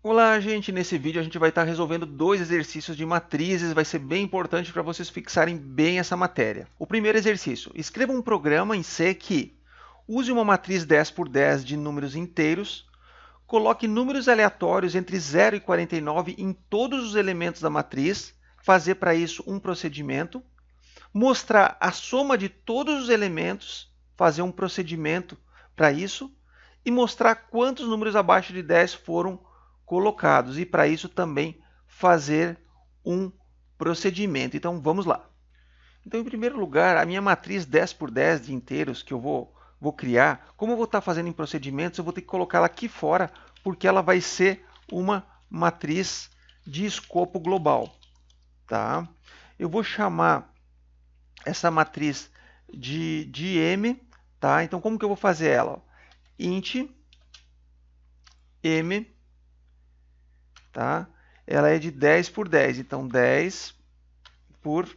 Olá, gente! Nesse vídeo a gente vai estar resolvendo dois exercícios de matrizes, vai ser bem importante para vocês fixarem bem essa matéria. O primeiro exercício, escreva um programa em C que use uma matriz 10 por 10 de números inteiros, coloque números aleatórios entre 0 e 49 em todos os elementos da matriz, fazer para isso um procedimento, mostrar a soma de todos os elementos, fazer um procedimento para isso, e mostrar quantos números abaixo de 10 foram colocados, e para isso também fazer um procedimento. Então vamos lá. Então, em primeiro lugar, a minha matriz 10 por 10 de inteiros que eu vou criar, como eu vou estar fazendo em procedimentos, eu vou ter que colocá-la aqui fora, porque ela vai ser uma matriz de escopo global. Tá? Eu vou chamar essa matriz de M. Tá? Então, como que eu vou fazer ela? Int M, tá? Ela é de 10 por 10, então 10 por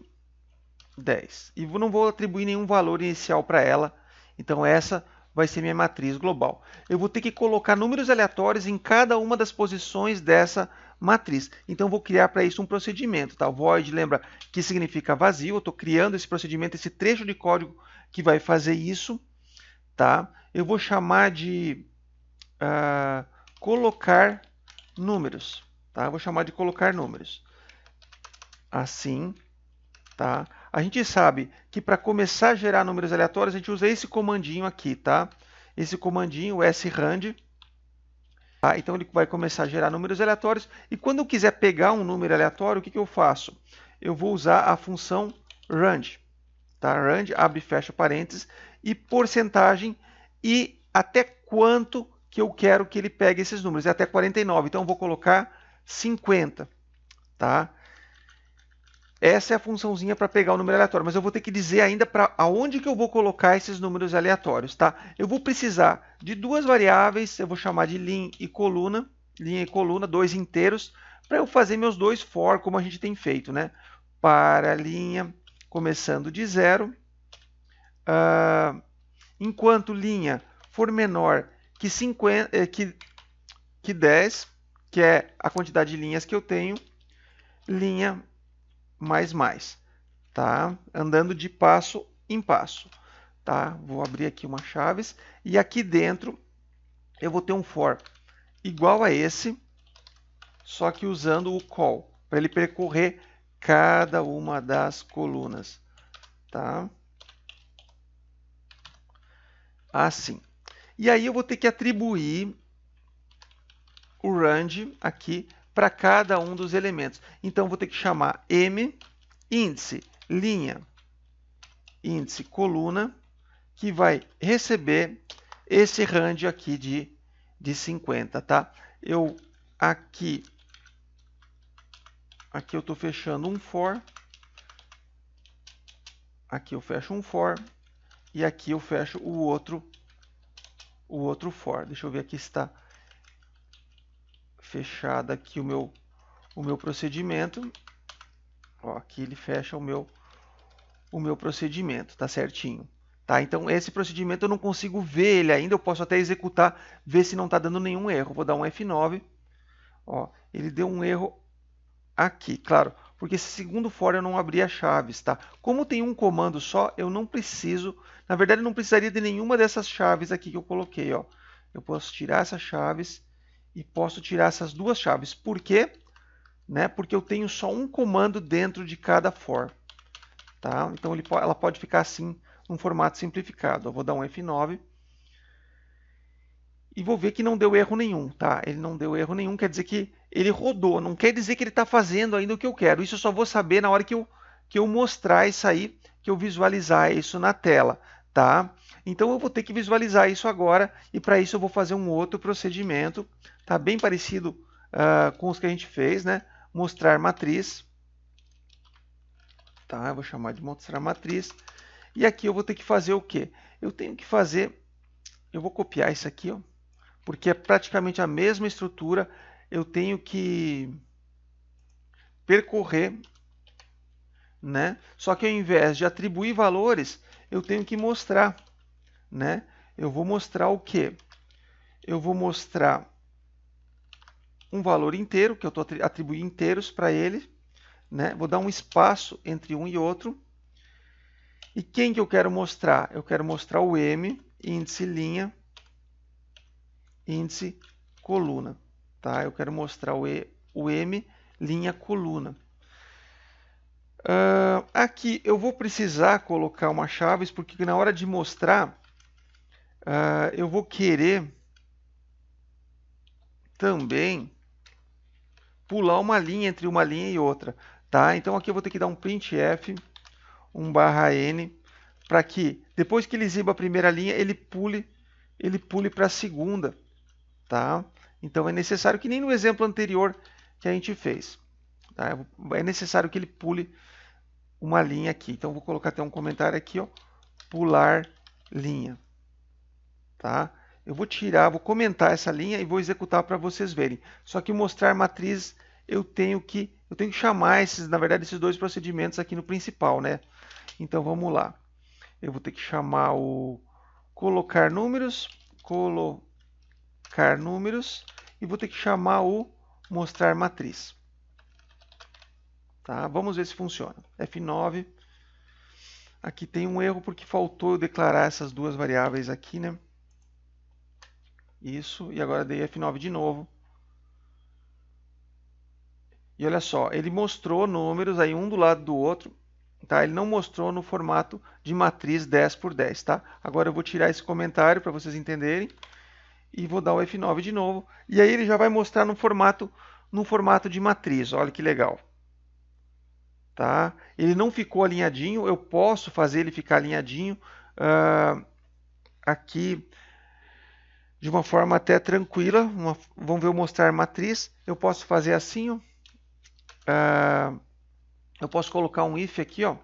10. E não vou atribuir nenhum valor inicial para ela, então essa vai ser minha matriz global. Eu vou ter que colocar números aleatórios em cada uma das posições dessa matriz. Então, vou criar para isso um procedimento. Tá? Void, lembra que significa vazio, eu estou criando esse procedimento, esse trecho de código que vai fazer isso. Tá? Eu vou chamar de colocar números. Tá? Vou chamar de colocar números. Assim, tá? A gente sabe que para começar a gerar números aleatórios, a gente usa esse comandinho aqui, tá? Esse comandinho, o srand. Tá? Então, ele vai começar a gerar números aleatórios. E quando eu quiser pegar um número aleatório, o que eu faço? Eu vou usar a função rand. Tá? Rand, abre e fecha parênteses, e porcentagem, e até quanto que eu quero que ele pegue esses números. É até 49, então eu vou colocar 50. Tá? Essa é a funçãozinha para pegar o número aleatório, mas eu vou ter que dizer ainda para aonde que eu vou colocar esses números aleatórios. Tá? Eu vou precisar de duas variáveis, eu vou chamar de linha e coluna, dois inteiros, para eu fazer meus dois for, como a gente tem feito. Né? Para a linha começando de 0, enquanto linha for menor que 10, que é a quantidade de linhas que eu tenho, linha mais, tá? Andando de passo em passo, tá? Vou abrir aqui uma chaves e aqui dentro eu vou ter um for igual a esse, só que usando o call, para ele percorrer cada uma das colunas, tá? Assim. E aí eu vou ter que atribuir o rand aqui para cada um dos elementos. Então, vou ter que chamar m índice linha índice coluna, que vai receber esse rand aqui de 50. Tá? Aqui eu estou fechando um for, aqui eu fecho um for, e aqui eu fecho o outro for. Deixa eu ver aqui se está fechado aqui o meu procedimento. Ó, aqui ele fecha o meu procedimento, tá certinho. Tá? Então, esse procedimento eu não consigo ver ele ainda, eu posso até executar, ver se não está dando nenhum erro. Vou dar um F9. Ó, ele deu um erro aqui, claro, porque esse segundo for eu não abri as chaves. Tá? Como tem um comando só, eu não preciso, na verdade, eu não precisaria de nenhuma dessas chaves aqui que eu coloquei. Ó. Eu posso tirar essas chaves e posso tirar essas duas chaves. Por quê? Né? Porque eu tenho só um comando dentro de cada for. Tá? Então, ela pode ficar assim, num formato simplificado. Eu vou dar um F9 e vou ver que não deu erro nenhum. Tá? Ele não deu erro nenhum, quer dizer que ele rodou. Não quer dizer que ele está fazendo ainda o que eu quero. Isso eu só vou saber na hora que eu mostrar isso aí, que eu visualizar isso na tela. Tá? Então, eu vou ter que visualizar isso agora, e para isso eu vou fazer um outro procedimento, tá? Bem parecido com os que a gente fez. Né? Mostrar matriz. Tá? Eu vou chamar de mostrar matriz. E aqui eu vou ter que fazer o quê? Eu tenho que fazer... Eu vou copiar isso aqui, ó, porque é praticamente a mesma estrutura. Eu tenho que percorrer, né? Só que ao invés de atribuir valores, eu tenho que mostrar. Né? Eu vou mostrar o quê? Eu vou mostrar um valor inteiro, que eu estou atribuindo inteiros para ele, né? Vou dar um espaço entre um e outro. E quem que eu quero mostrar? Eu quero mostrar o M, índice linha, índice coluna. Tá? Eu quero mostrar o M, linha coluna. Aqui eu vou precisar colocar uma chaves, porque na hora de mostrar, eu vou querer também pular uma linha entre uma linha e outra. Tá? Então aqui eu vou ter que dar um printf, /n, para que depois que ele exiba a primeira linha, ele pule para a segunda. Tá? Então é necessário que nem no exemplo anterior que a gente fez. Tá? É necessário que ele pule uma linha aqui. Então vou colocar até um comentário aqui, ó, pular linha. Tá? Eu vou comentar essa linha e vou executar para vocês verem. Só que mostrar matriz eu tenho que chamar na verdade, esses dois procedimentos aqui no principal, né? Então vamos lá. Eu vou ter que chamar o colocar números e vou ter que chamar o mostrar matriz. Tá? Vamos ver se funciona. F9. Aqui tem um erro porque faltou eu declarar essas duas variáveis aqui, né? Isso, e agora dei F9 de novo. E olha só, ele mostrou números aí um do lado do outro, tá? Ele não mostrou no formato de matriz 10 por 10, tá? Agora eu vou tirar esse comentário para vocês entenderem e vou dar o F9 de novo. E aí ele já vai mostrar no formato de matriz, olha que legal. Tá? Ele não ficou alinhadinho, eu posso fazer ele ficar alinhadinho aqui de uma forma até tranquila. Vamos ver eu mostrar matriz. Eu posso fazer assim, ó. Eu posso colocar um if aqui, ó.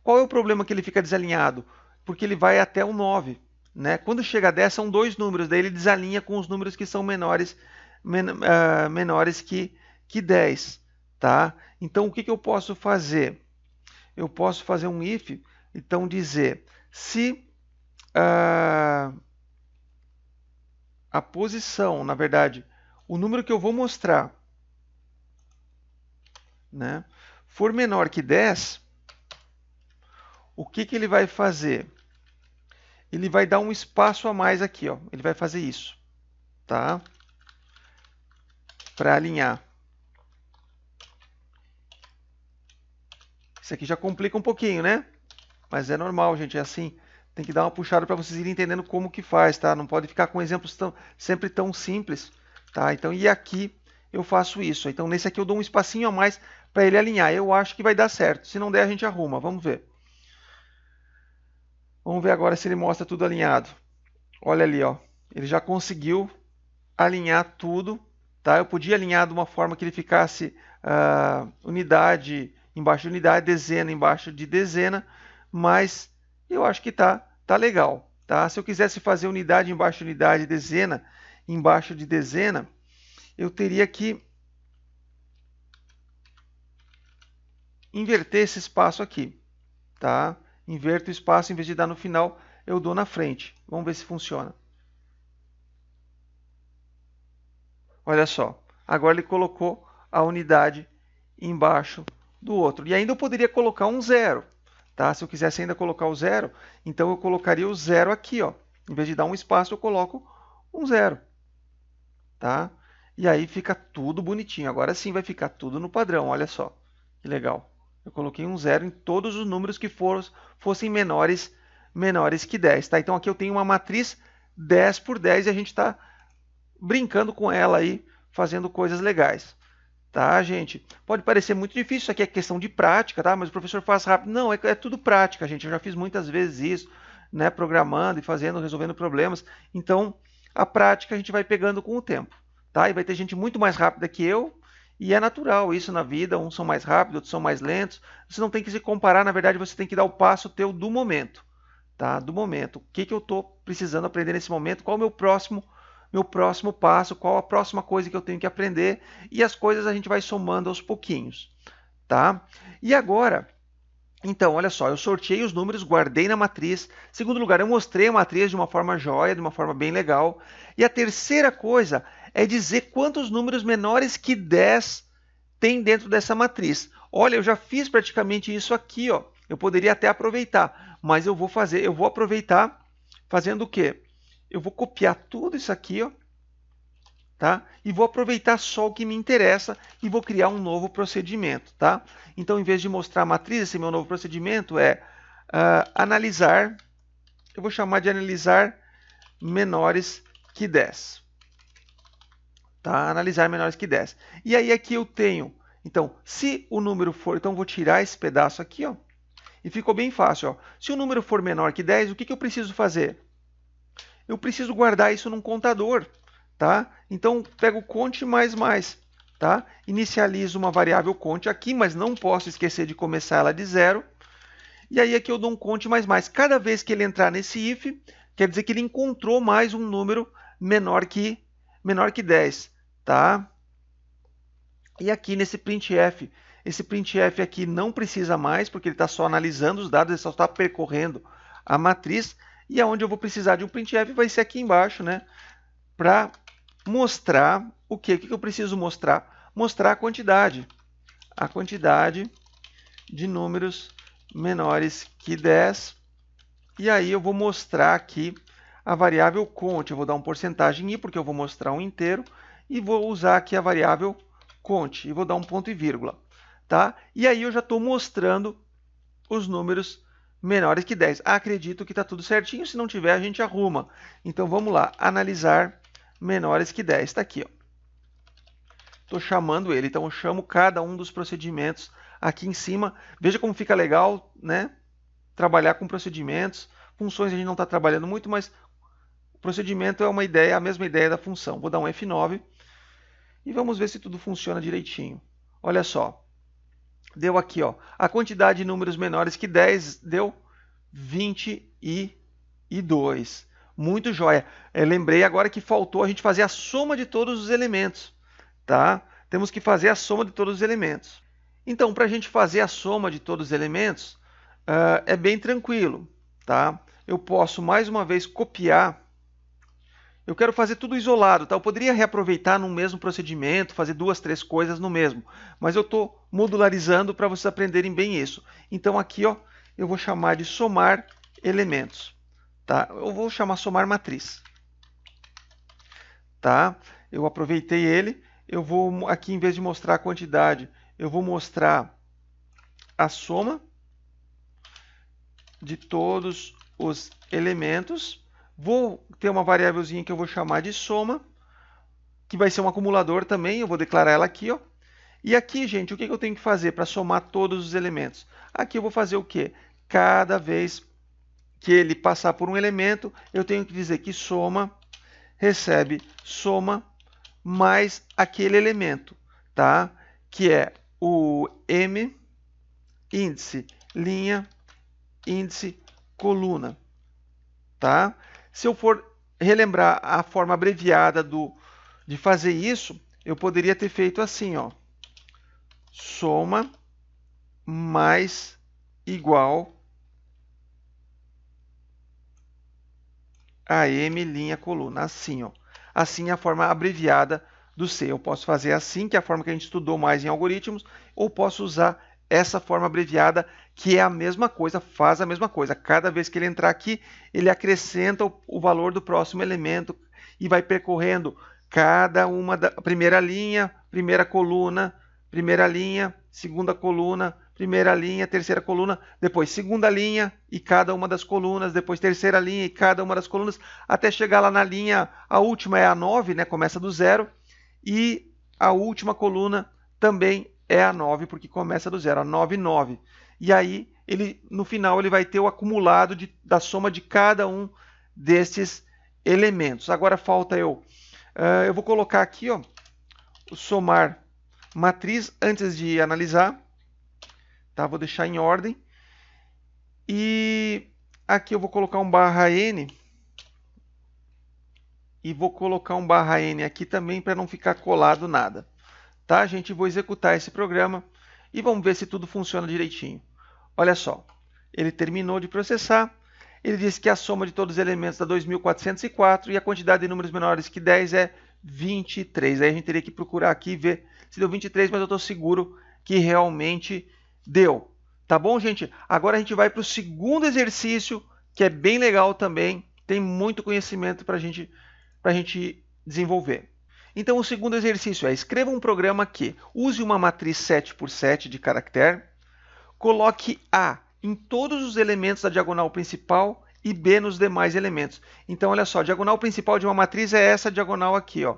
Qual é o problema que ele fica desalinhado? Porque ele vai até o 9. Né? Quando chega a 10 são dois números, daí ele desalinha com os números que são menores que 10. Tá? Então, o que eu posso fazer? Eu posso fazer um if, então dizer se a posição, na verdade, o número que eu vou mostrar, né, for menor que 10, o que ele vai fazer? Ele vai dar um espaço a mais aqui, ó. Ele vai fazer isso, tá? Para alinhar. Isso aqui já complica um pouquinho, né? Mas é normal, gente, é assim. Tem que dar uma puxada para vocês irem entendendo como que faz, tá? Não pode ficar com exemplos sempre tão simples, tá? Então, e aqui eu faço isso. Então, nesse aqui eu dou um espacinho a mais para ele alinhar. Eu acho que vai dar certo. Se não der, a gente arruma. Vamos ver. Vamos ver agora se ele mostra tudo alinhado. Olha ali, ó. Ele já conseguiu alinhar tudo, tá? Eu podia alinhar de uma forma que ele ficasse unidade embaixo de unidade, dezena embaixo de dezena, mas eu acho que tá legal, tá? Se eu quisesse fazer unidade embaixo de unidade, dezena embaixo de dezena, eu teria que inverter esse espaço aqui, tá? Inverto o espaço, em vez de dar no final, eu dou na frente. Vamos ver se funciona. Olha só, agora ele colocou a unidade embaixo do outro. E ainda eu poderia colocar um zero. Tá? Se eu quisesse ainda colocar o zero, então eu colocaria o zero aqui. Ó. Em vez de dar um espaço, eu coloco um zero. Tá? E aí fica tudo bonitinho. Agora sim vai ficar tudo no padrão. Olha só, que legal. Eu coloquei um zero em todos os números que fossem menores que 10. Tá? Então aqui eu tenho uma matriz 10 por 10 e a gente está brincando com ela aí, fazendo coisas legais. Tá, gente? Pode parecer muito difícil, isso aqui é questão de prática, tá? Mas o professor faz rápido. Não, é tudo prática, gente. Eu já fiz muitas vezes isso, né? Programando e resolvendo problemas. Então, a prática a gente vai pegando com o tempo, tá? E vai ter gente muito mais rápida que eu, e é natural isso na vida. Uns são mais rápidos, outros são mais lentos. Você não tem que se comparar, na verdade, você tem que dar o passo teu do momento, tá? Do momento. O que eu estou precisando aprender nesse momento? Qual é o meu próximo passo, qual a próxima coisa que eu tenho que aprender, e as coisas a gente vai somando aos pouquinhos, tá? E agora, então, olha só, eu sorteei os números, guardei na matriz. Segundo lugar, eu mostrei a matriz de uma forma jóia, de uma forma bem legal. E a terceira coisa é dizer quantos números menores que 10 tem dentro dessa matriz. Olha, eu já fiz praticamente isso aqui, ó. Eu poderia até aproveitar, mas eu vou aproveitar fazendo o quê? Eu vou copiar tudo isso aqui, ó, tá? E vou aproveitar só o que me interessa e vou criar um novo procedimento, tá? Então, em vez de mostrar a matriz, esse meu novo procedimento é analisar, eu vou chamar de analisar menores que 10. Tá? Analisar menores que 10. E aí aqui eu tenho, então, se o número for, então eu vou tirar esse pedaço aqui, ó, e ficou bem fácil, ó. Se o número for menor que 10, o que eu preciso fazer? Eu preciso guardar isso num contador, tá? Então, pego o conte mais, tá? Inicializo uma variável conte aqui, mas não posso esquecer de começar ela de 0. E aí aqui eu dou um conte mais. Cada vez que ele entrar nesse if, quer dizer que ele encontrou mais um número menor que 10, tá? E aqui nesse printf, esse printf aqui não precisa mais, porque ele está só analisando os dados, ele só está percorrendo a matriz. E aonde eu vou precisar de um printf vai ser aqui embaixo, né? Para mostrar o quê? O que eu preciso mostrar? Mostrar a quantidade de números menores que 10. E aí eu vou mostrar aqui a variável conte. Eu vou dar uma porcentagem i, porque eu vou mostrar um inteiro. E vou usar aqui a variável conte. E vou dar um ponto e vírgula. Tá? E aí eu já estou mostrando os números menores que 10. Acredito que está tudo certinho. Se não tiver, a gente arruma. Então vamos lá. Analisar menores que 10. Está aqui, ó. Estou chamando ele. Então eu chamo cada um dos procedimentos aqui em cima. Veja como fica legal, né? Trabalhar com procedimentos. Funções a gente não está trabalhando muito, mas o procedimento é uma ideia, a mesma ideia da função. Vou dar um F9 e vamos ver se tudo funciona direitinho. Olha só, deu aqui, ó, a quantidade de números menores que 10 deu 22. Muito jóia. Lembrei agora que faltou a gente fazer a soma de todos os elementos, tá? Temos que fazer a soma de todos os elementos. Então, para a gente fazer a soma de todos os elementos, é bem tranquilo, tá? Eu posso, mais uma vez, copiar. Eu quero fazer tudo isolado, tá? Eu poderia reaproveitar no mesmo procedimento, fazer 2, 3 coisas no mesmo, mas eu estou modularizando para vocês aprenderem bem isso. Então, aqui, ó, eu vou chamar de somar elementos, tá? Eu vou chamar somar matriz, tá? Eu aproveitei ele, eu vou, aqui, em vez de mostrar a quantidade, eu vou mostrar a soma de todos os elementos. Vou ter uma variávelzinha que eu vou chamar de soma, que vai ser um acumulador também. Eu vou declarar ela aqui, ó. E aqui, gente, o que eu tenho que fazer para somar todos os elementos? Aqui eu vou fazer o quê? Cada vez que ele passar por um elemento, eu tenho que dizer que soma recebe soma mais aquele elemento, tá? Que é o m, índice, linha, índice, coluna, tá? Se eu for relembrar a forma abreviada de fazer isso, eu poderia ter feito assim, ó. Soma mais igual a m, linha, coluna. Assim, ó. Assim é a forma abreviada do C. Eu posso fazer assim, que é a forma que a gente estudou mais em algoritmos, ou posso usar essa forma abreviada, que é a mesma coisa, faz a mesma coisa. Cada vez que ele entrar aqui, ele acrescenta o valor do próximo elemento e vai percorrendo cada uma da primeira linha, primeira coluna, primeira linha, segunda coluna, primeira linha, terceira coluna, depois segunda linha e cada uma das colunas, depois terceira linha e cada uma das colunas, até chegar lá na linha, a última é a 9, né, começa do 0, e a última coluna também é a 9, porque começa do 0, a 9, 9. E aí, no final, ele vai ter o acumulado da soma de cada um desses elementos. Agora falta eu vou colocar aqui, ó, o somar matriz antes de analisar. Tá? Vou deixar em ordem. E aqui eu vou colocar um /n. E vou colocar um /n aqui também para não ficar colado nada. Tá, gente? Vou executar esse programa e vamos ver se tudo funciona direitinho. Olha só, ele terminou de processar. Ele disse que a soma de todos os elementos dá 2.404 e a quantidade de números menores que 10 é 23. Aí a gente teria que procurar aqui e ver se deu 23, mas eu estou seguro que realmente deu. Tá bom, gente? Agora a gente vai para o segundo exercício, que é bem legal também. Tem muito conhecimento para a gente desenvolver. Então, o segundo exercício é: escreva um programa que use uma matriz 7 por 7 de caractere, coloque A em todos os elementos da diagonal principal e B nos demais elementos. Então, olha só, a diagonal principal de uma matriz é essa diagonal aqui, ó.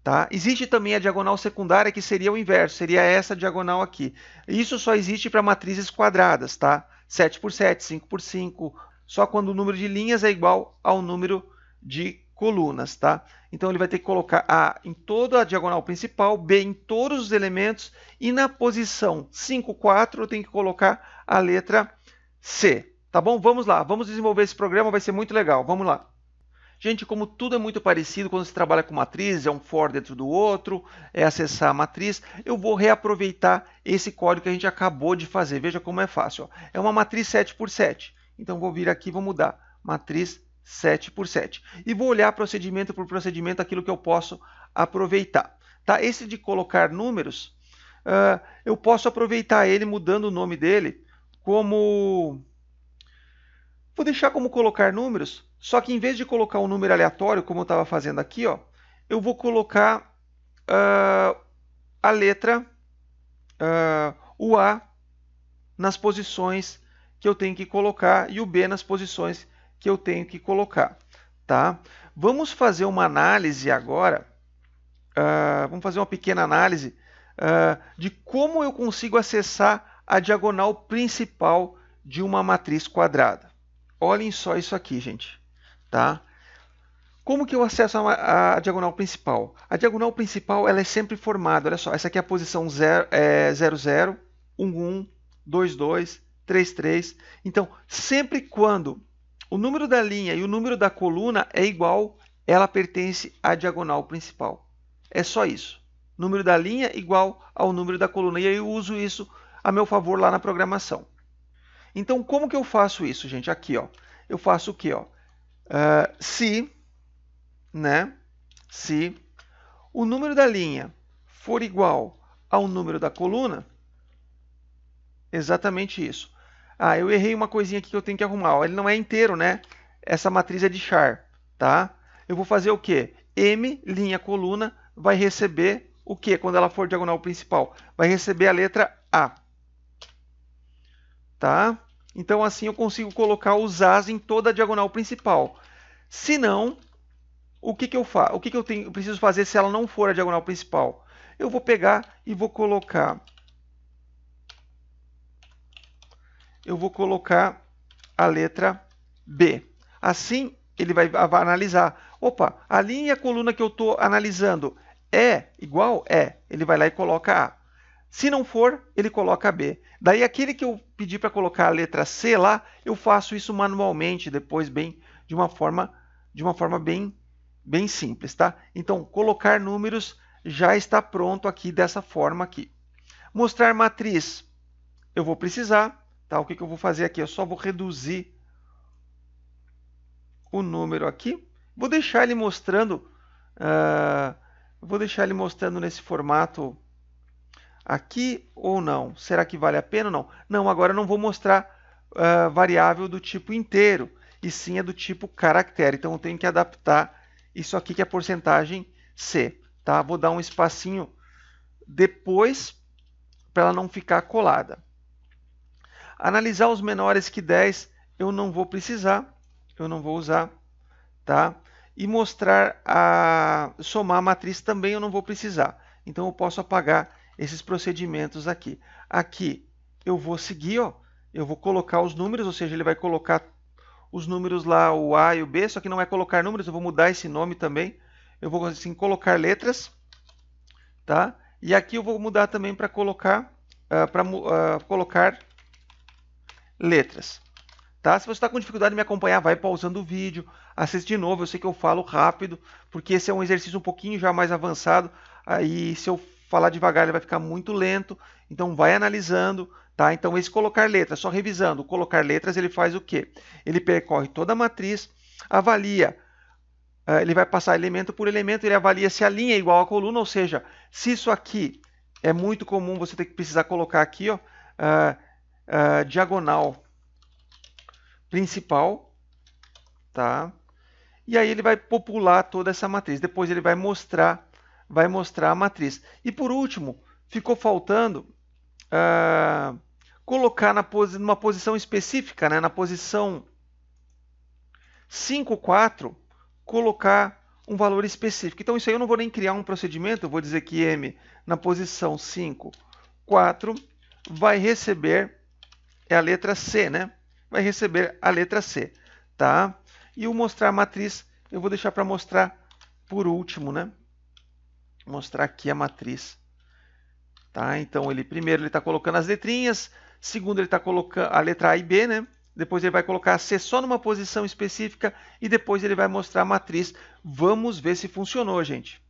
Tá? Existe também a diagonal secundária, que seria o inverso, seria essa diagonal aqui. Isso só existe para matrizes quadradas, tá? 7 por 7, 5 por 5, só quando o número de linhas é igual ao número de colunas, tá? Então ele vai ter que colocar A em toda a diagonal principal, B em todos os elementos, e na posição 5, 4 eu tenho que colocar a letra C. Tá bom? Vamos lá, vamos desenvolver esse programa, vai ser muito legal. Vamos lá. Gente, como tudo é muito parecido quando se trabalha com matrizes, é um for dentro do outro, é acessar a matriz, eu vou reaproveitar esse código que a gente acabou de fazer. Veja como é fácil. Ó. É uma matriz 7 por 7. Então, vou vir aqui e vou mudar. Matriz 7 por 7. E vou olhar procedimento por procedimento aquilo que eu posso aproveitar. Tá? Esse de colocar números, eu posso aproveitar ele mudando o nome dele como... Vou deixar como colocar números, só que em vez de colocar um número aleatório, como eu estava fazendo aqui, ó, eu vou colocar a letra, o A nas posições que eu tenho que colocar e o B nas posições que eu tenho que colocar. Tá? Vamos fazer uma análise agora, vamos fazer uma pequena análise de como eu consigo acessar a diagonal principal de uma matriz quadrada. Olhem só isso aqui, gente. Tá? Como que eu acesso a diagonal principal? A diagonal principal ela é sempre formada. Olha só, essa aqui é a posição 0, 0, 1, 1, 2, 2, 3, 3. Então, sempre quando o número da linha e o número da coluna é igual, ela pertence à diagonal principal. É só isso. Número da linha igual ao número da coluna. E aí eu uso isso a meu favor lá na programação. Então, como que eu faço isso, gente? Aqui, ó. Eu faço o quê? Ó? Se o número da linha for igual ao número da coluna, exatamente isso. Eu errei uma coisinha aqui que eu tenho que arrumar. Ó. Ele não é inteiro, né? Essa matriz é de char, tá? Eu vou fazer o quê? M, linha, coluna, vai receber o quê? Quando ela for diagonal principal? Vai receber a letra A. Tá? Então, assim eu consigo colocar os As em toda a diagonal principal. Se não, o que eu faço? O que eu preciso fazer se ela não for a diagonal principal? Eu vou pegar e vou colocar... a letra B. Assim, ele vai analisar. Opa, a linha e a coluna que eu estou analisando é igual? É. Ele vai lá e coloca A. Se não for, ele coloca B. Daí, aquele que eu pedi para colocar a letra C lá, eu faço isso manualmente, depois de uma forma bem simples. Tá? Então, colocar números já está pronto aqui dessa forma aqui. Mostrar matriz, eu vou precisar. Tá? O que eu vou fazer aqui? Eu só vou reduzir o número aqui. Vou deixar ele mostrando, nesse formato aqui ou não? Será que vale a pena ou não? Não, agora eu não vou mostrar variável do tipo inteiro, e sim é do tipo caractere. Então eu tenho que adaptar isso aqui que é a porcentagem C. Tá? Vou dar um espacinho depois para ela não ficar colada. Analisar os menores que 10 eu não vou precisar, eu não vou usar. Tá? E mostrar somar a matriz também eu não vou precisar. Então eu posso apagar esses procedimentos aqui. Aqui eu vou seguir, ó, eu vou colocar os números, ou seja, ele vai colocar os números lá, o A e o B, só que não vai colocar números, eu vou mudar esse nome também. Eu vou assim colocar letras, tá? E aqui eu vou mudar também para colocar, colocar letras. Tá? Se você está com dificuldade de me acompanhar, vai pausando o vídeo, assiste de novo. Eu sei que eu falo rápido, porque esse é um exercício um pouquinho já mais avançado. Aí, se eu falar devagar, ele vai ficar muito lento. Então, vai analisando. Tá? Então, esse colocar letras, só revisando. O colocar letras, ele faz o quê? Ele percorre toda a matriz, avalia ele vai passar elemento por elemento, ele avalia se a linha é igual à coluna, ou seja, se isso aqui é muito comum, você tem que precisar colocar aqui, ó, diagonal principal, tá? E aí ele vai popular toda essa matriz. Depois ele vai mostrar a matriz. E por último, ficou faltando colocar numa posição específica, né? Na posição 5, 4, colocar um valor específico. Então isso aí eu não vou nem criar um procedimento, eu vou dizer que M na posição 5, 4 vai receber a letra C, né? Vai receber a letra C, tá? E o mostrar a matriz, eu vou deixar para mostrar por último, né? Mostrar aqui a matriz, tá? Então primeiro ele está colocando as letrinhas, segundo ele está colocando a letra A e B, né? Depois ele vai colocar a C só numa posição específica e depois ele vai mostrar a matriz. Vamos ver se funcionou, gente.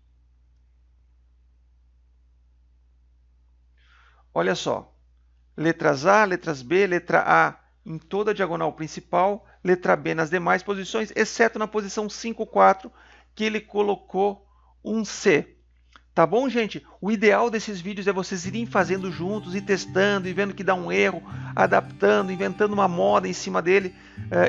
Olha só. Letras A, letras B, letra A em toda a diagonal principal, letra B nas demais posições, exceto na posição 5, 4, que ele colocou um C. Tá bom, gente? O ideal desses vídeos é vocês irem fazendo juntos e testando e vendo que dá um erro, adaptando, inventando uma moda em cima dele.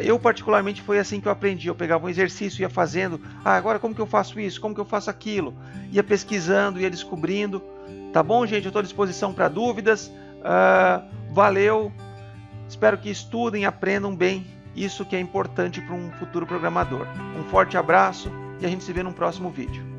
Eu, particularmente, foi assim que eu aprendi. Eu pegava um exercício, ia fazendo. Agora como que eu faço isso? Como que eu faço aquilo? Ia pesquisando, ia descobrindo. Tá bom, gente? Eu estou à disposição para dúvidas. Valeu! Espero que estudem, aprendam bem. Isso que é importante para um futuro programador. Um forte abraço e a gente se vê no próximo vídeo.